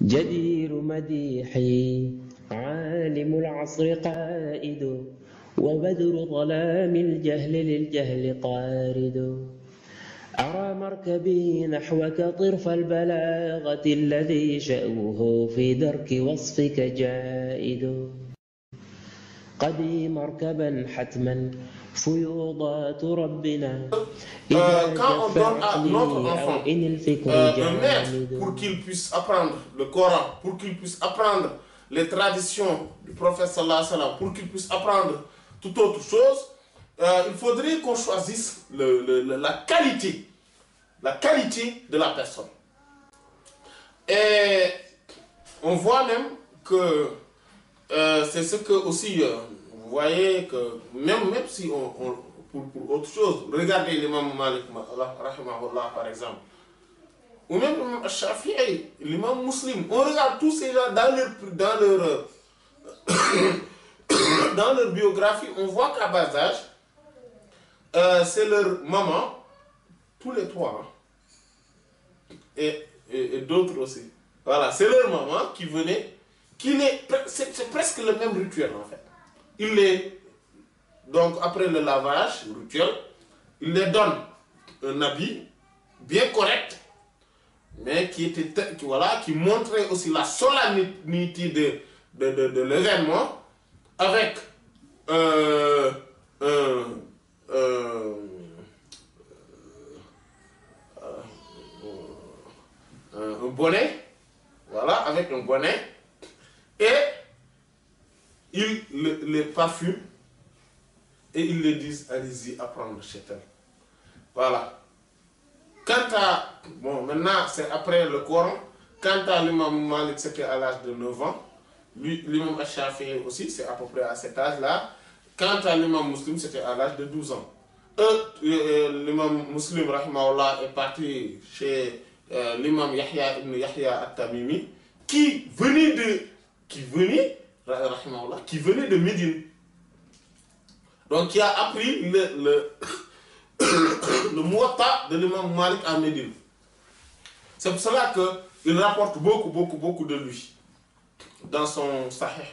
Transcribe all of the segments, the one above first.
جدير مديحي عالم العصر قائد وبدر ظلام الجهل للجهل طارد أرى مركبي نحوك طرف البلاغة الذي شأوه في درك وصفك جائد قدي مركبا حتما فيوضات ربنا Quand on donne à notre enfant un maître pour qu'il puisse apprendre le Coran, pour qu'il puisse apprendre les traditions du prophète sallallahu alayhi wa sallam, pour qu'il puisse apprendre toute autre chose, il faudrait qu'on choisisse la qualité de la personne. Et on voit même que c'est ce que aussi, vous voyez que même si pour autre chose, regardez l'imam Malik, rahimahullah par exemple, ou même l'imam Shafi'i, l'imam Muslim, on regarde tous ces gens dans leur biographie, on voit qu'à bas âge, c'est leur maman, tous les trois, hein, et d'autres aussi. Voilà, c'est leur maman qui venait, c'est presque le même rituel en fait. Donc après le lavage, le rituel, il les donne un habit bien correct, mais qui montrait aussi la solennité de l'événement, avec un bonnet, voilà, avec un bonnet, et il les parfume, et ils les disent, allez-y apprendre chez elle. Voilà. Quant à, bon, maintenant c'est après le Coran, quant à l'imam Malik, c'était à l'âge de 9 ans, l'imam Shafi'i aussi, c'est à peu près à cet âge-là. Quant à l'imam Muslim, c'était à l'âge de 12 ans. L'imam Muslim, rahimahullah, est parti chez l'imam Yahya ibn Yahya at-Tamimi, qui venait de Médine. Donc, qui a appris le Muwatta de l'imam Malik à Médine. C'est pour cela qu'il rapporte beaucoup de lui dans son Sahih.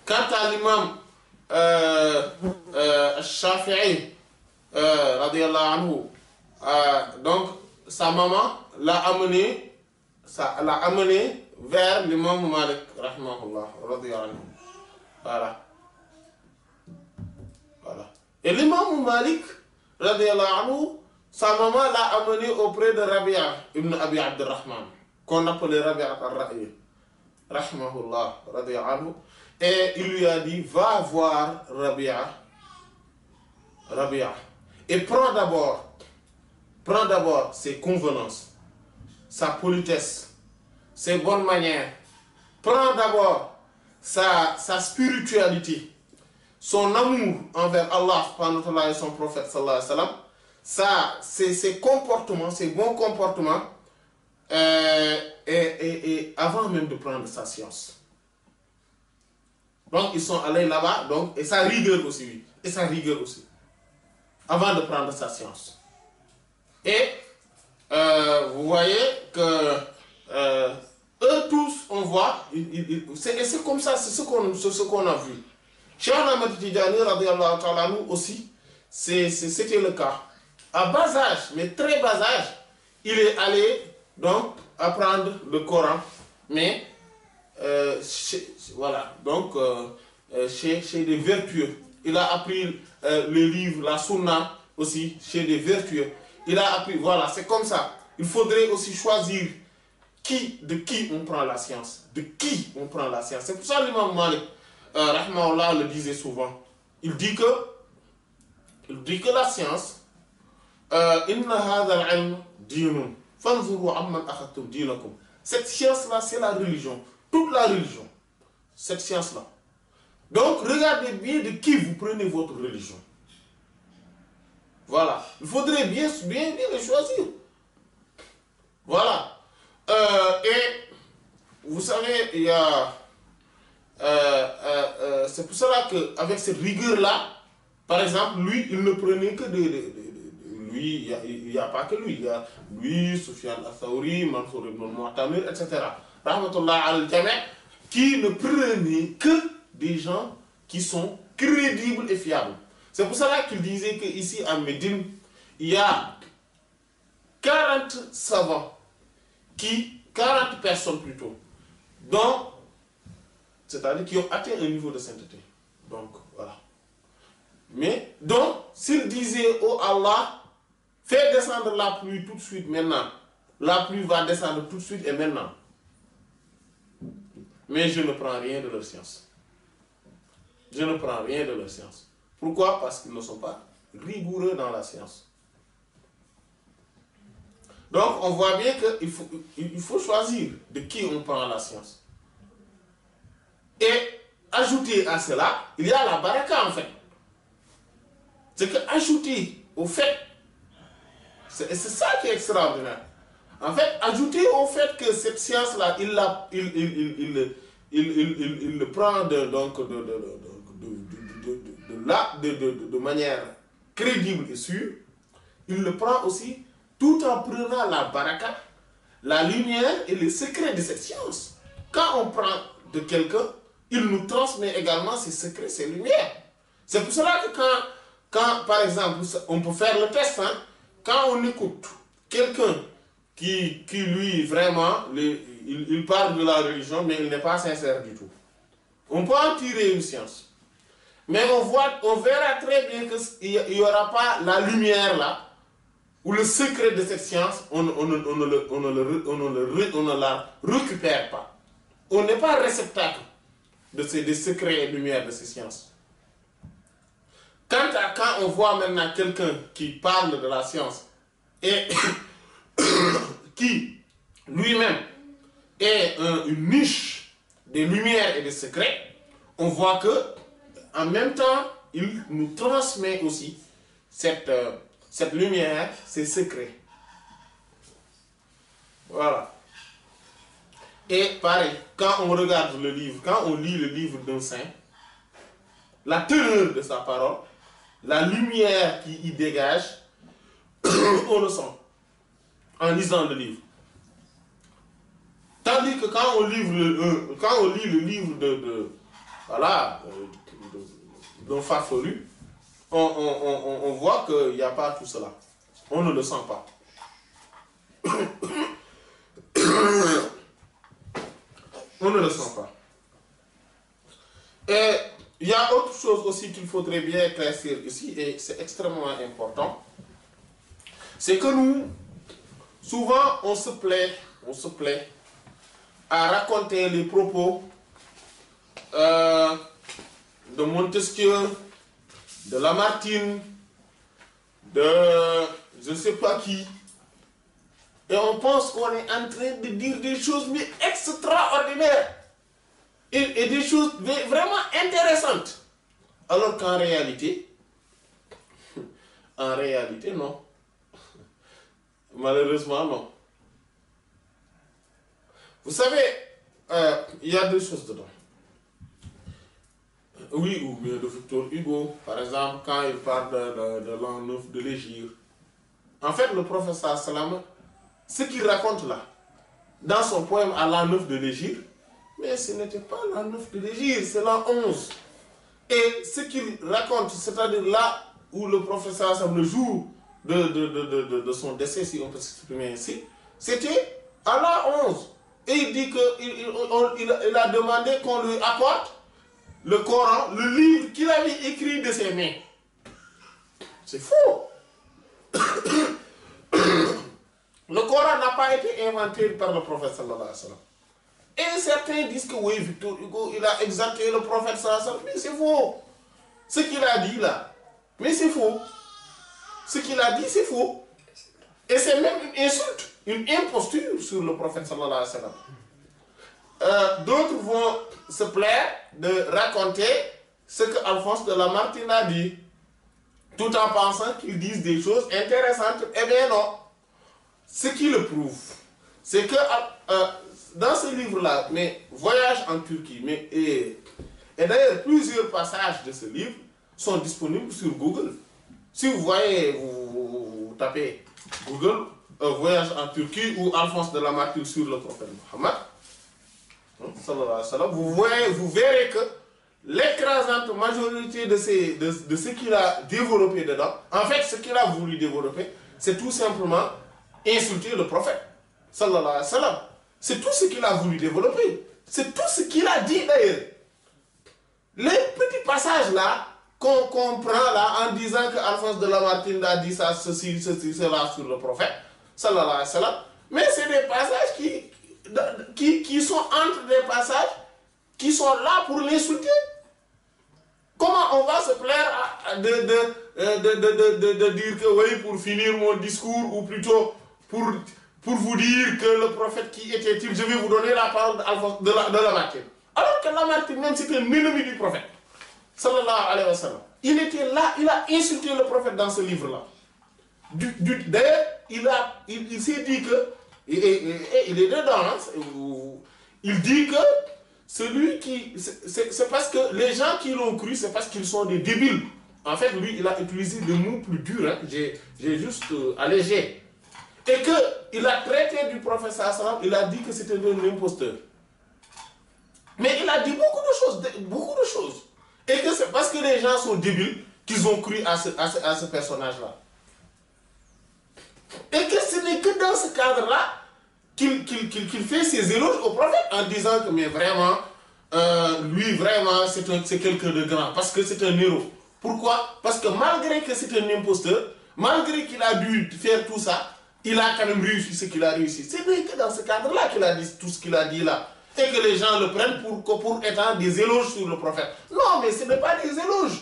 Quant à l'imam Shafi'i, radiyallahu anhu, donc sa maman l'a amené vers l'imam Malik, rahimahullah, radiyallahu anhu. Voilà. Et l'imam Malik, radiyallahu anhu, sa maman l'a amené auprès de Rabi'a ibn Abi Abdurrahman, qu'on appelait Rabi'a al-Ra'i, rahimahullah, radiyallahu anhu. Et il lui a dit, va voir Rabi'a, et prends d'abord ses convenances, sa politesse, ses bonnes manières. Prends d'abord sa spiritualité, son amour envers Allah et son prophète sallallahu alayhi wa sallam, ses comportements, ses bons comportements, et avant même de prendre sa science. Donc ils sont allés là-bas, donc, et sa rigueur aussi, avant de prendre sa science. Et vous voyez que eux tous, on voit, c'est comme ça, c'est ce qu'on a vu. Cheikh Ahmad Tidjani, radiyallahu ta'ala anhu aussi, c'était le cas. À bas âge, mais très bas âge, il est allé donc apprendre le Coran, mais voilà, donc chez des vertueux. Il a appris les livres, la sunna aussi, chez des vertueux. Il a appris, voilà, c'est comme ça. Il faudrait aussi choisir de qui on prend la science. C'est pour ça l'imam Malik, rahimahullah, le disait souvent. Il dit que la science, inna hadha al-ilm dinun, fanzuru amman akhadtum dinakum. Cette science-là, c'est la religion. Toute la religion. Cette science-là. Donc, regardez bien de qui vous prenez votre religion. Voilà. Il faudrait bien le choisir. Voilà. Et vous savez, il y a... c'est pour cela qu'avec cette rigueur-là, par exemple, lui, il ne prenait que lui, il n'y a pas que lui. Il y a lui, Sufyan al-Thawri, Mansour ibn al-Mu'tamir, etc. rahmatullah al-jami', qui ne prenaient que des gens qui sont crédibles et fiables. C'est pour cela qu'il disait qu'ici à Médine, il y a 40 savants, 40 personnes plutôt, c'est-à-dire qui ont atteint un niveau de sainteté. Donc, voilà. Mais, donc, s'il disait, oh Allah, fais descendre la pluie tout de suite maintenant, la pluie va descendre tout de suite et maintenant. Mais je ne prends rien de leur science. Je ne prends rien de leur science. Pourquoi? Parce qu'ils ne sont pas rigoureux dans la science. Donc, on voit bien qu'il faut choisir de qui on prend la science. Et ajouter à cela, il y a la baraka en fait. C'est que ajouter au fait, c'est ça qui est extraordinaire. En fait, ajouter au fait que cette science-là, il le prend de manière crédible et sûre, il le prend aussi tout en prenant la baraka, la lumière et les secrets de cette science. Quand on prend de quelqu'un, il nous transmet également ses secrets, ses lumières. C'est pour cela que quand par exemple, on peut faire le test, hein, quand on écoute quelqu'un qui lui, vraiment, il parle de la religion, mais il n'est pas sincère du tout. On peut en tirer une science. Mais on verra très bien qu'il n'y aura pas la lumière là, ou le secret de cette science, on ne la récupère pas. On n'est pas réceptacle des secrets et lumières de ces sciences. Quand on voit maintenant quelqu'un qui parle de la science et qui lui-même est une niche des lumières et des secrets, on voit que en même temps, il nous transmet aussi cette lumière, ces secrets. Voilà. Et pareil, quand on regarde le livre, quand on lit le livre d'un saint, la teneur de sa parole, la lumière qui y dégage, on le sent en lisant le livre. Tandis que quand on lit le livre d'un farfelu, on voit qu'il n'y a pas tout cela. On ne le sent pas. On ne le sent pas. Et il y a autre chose aussi qu'il faudrait bien éclaircir ici, et c'est extrêmement important. C'est que nous, souvent, on se plaît à raconter les propos de Montesquieu, de Lamartine, de je ne sais pas qui. Et on pense qu'on est en train de dire des choses mais extraordinaires. Et des choses vraiment intéressantes. Alors qu'en réalité, non. Malheureusement, non. Vous savez, il y a deux choses dedans. Oui, ou bien de Victor Hugo, par exemple, quand il parle de l'an 9 de l'Hégire. En fait, le professeur Salam, ce qu'il raconte là, dans son poème à l'an 9 de l'Hégire, mais ce n'était pas l'an 9 de l'Hégire, c'est l'an 11. Et ce qu'il raconte, c'est-à-dire là où le professeur Salam, le jour de son décès, si on peut s'exprimer ainsi, c'était à l'an 11. Et il dit qu'il a demandé qu'on lui apporte le Coran, le livre qu'il avait écrit de ses mains. C'est faux. Le Coran n'a pas été inventé par le prophète sallallahu alayhi wa sallam. Et certains disent que oui, Victor Hugo, il a exalté le prophète sallallahu alayhi wa sallam. Mais c'est faux. Ce qu'il a dit là, mais c'est faux. Ce qu'il a dit, c'est faux. Et c'est même une insulte, une imposture sur le prophète sallallahu alayhi wa sallam. D'autres vont se plaire de raconter ce que Alphonse de Lamartine a dit, tout en pensant qu'ils disent des choses intéressantes. Eh bien non. Ce qui le prouve, c'est que dans ce livre-là, mais Voyage en Turquie, et d'ailleurs plusieurs passages de ce livre sont disponibles sur Google. Si vous voyez, vous tapez Google, Voyage en Turquie ou Alphonse de Lamartine sur le prophète Mohammed, sallallahu alayhi wa sallam, vous verrez que l'écrasante majorité de ce qu'il a développé dedans, en fait, ce qu'il a voulu développer, c'est tout simplement insulter le prophète, sallallahu alayhi wa sallam. C'est tout ce qu'il a voulu développer. C'est tout ce qu'il a dit d'ailleurs. Les petits passages là, qu'on prend là en disant que Alphonse de Lamartine a dit ça, ceci, cela sur le prophète, sallallahu alayhi wa sallam, mais c'est des passages qui sont entre des passages qui sont là pour l'insulter. Comment on va se plaire de dire que oui, pour finir mon discours, ou plutôt pour vous dire que le prophète qui était-il, je vais vous donner la parole de Lamartine. Alors que Lamartine même c'était un ennemi du prophète. Sallallahu alayhi wa sallam. Il était là, il a insulté le prophète dans ce livre-là. D'ailleurs, il s'est dit que, et il est dedans, hein, il dit que celui qui... C'est parce que les gens qui l'ont cru, c'est parce qu'ils sont des débiles. En fait, lui, il a utilisé des mots plus durs, hein, j'ai juste allégé. Et qu'il a traité du prophète sallallahu alayhi wa sallam, il a dit que c'était un imposteur. Mais il a dit beaucoup de choses. Et que c'est parce que les gens sont débiles qu'ils ont cru à ce personnage-là. Et que ce n'est que dans ce cadre-là qu'il fait ses éloges au prophète en disant que mais vraiment, lui vraiment c'est quelqu'un de grand parce que c'est un héros. Pourquoi? Parce que malgré que c'est un imposteur, malgré qu'il a dû faire tout ça, il a quand même réussi ce qu'il a réussi. C'est que dans ce cadre-là qu'il a dit tout ce qu'il a dit là. Et que les gens le prennent pour étant des éloges sur le prophète. Non, mais ce n'est pas des éloges.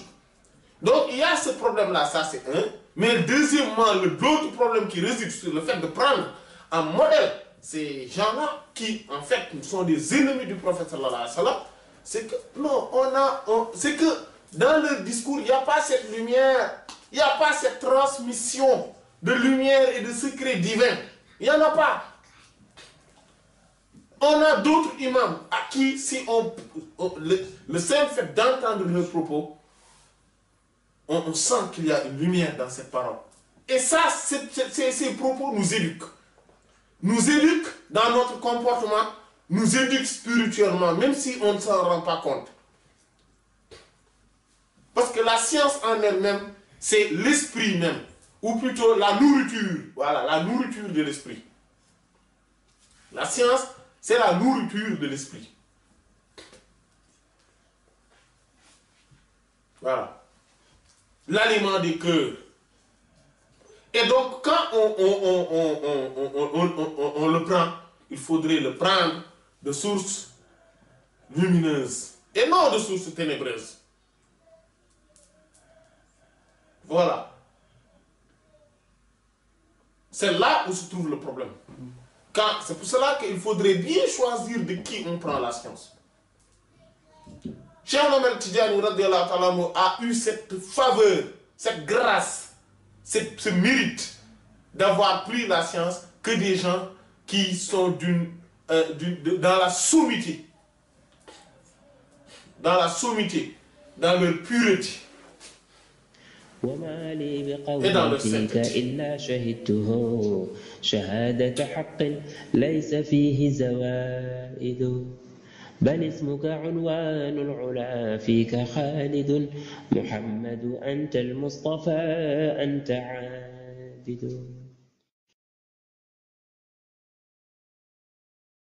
Donc il y a ce problème-là, ça c'est un. Mais deuxièmement, l'autre problème qui réside sur le fait de prendre en modèle ces gens-là qui en fait sont des ennemis du prophète sallallahu alayhi wa sallam, c'est que non, c'est que dans leur discours, il n'y a pas cette lumière, il n'y a pas cette transmission de lumière et de secrets divins. Il n'y en a pas. On a d'autres imams à qui, si le simple fait d'entendre leurs propos, on sent qu'il y a une lumière dans cette parole. Et ça, ces propos nous éduquent. Nous éduquent dans notre comportement, nous éduquent spirituellement, même si on ne s'en rend pas compte. Parce que la science en elle-même, c'est l'esprit même, ou plutôt la nourriture. Voilà, la nourriture de l'esprit. La science, c'est la nourriture de l'esprit. Voilà. L'aliment des cœurs. Et donc, quand on le prend, il faudrait le prendre de sources lumineuses et non de sources ténébreuses. Voilà. C'est là où se trouve le problème. C'est pour cela qu'il faudrait bien choisir de qui on prend la science. Cheikh Ahmed Tidiane radiyallahu ta'ala a eu cette faveur, cette grâce, ce mérite d'avoir pris la science que des gens qui sont dans la sommité, dans leur pureté. وما لي بقول فيك إلا شهدته شهادة حق ليس فيه زوائد بل اسمك عنوان العلا فيك خالد محمد أنت المصطفى أنت عابد